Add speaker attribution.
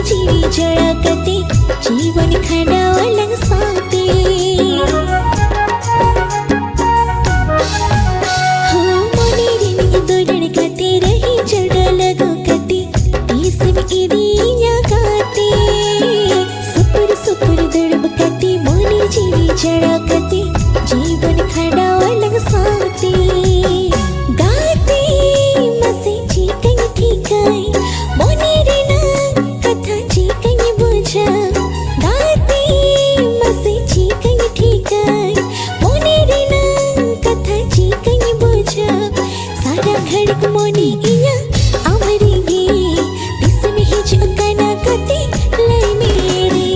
Speaker 1: जीवी जळकते जीवन खंडावलं साते हो मोने रे दोलन कते रही जडल गोकते तीसम इविया गाते सुपर सुपर दड़ब कते मोने जीवी जळकते जीवन खंडावलं साते गाते मसे जी कहीं ठिकाई मोने रे ना कथाची कहीं बुझा गाते मसे जी कहीं ठिकाई मोने रे ना कथाची कहीं बुझा सारा खड़क मोने इया अमरी गे दिसम ही जुकना कते लय मेरे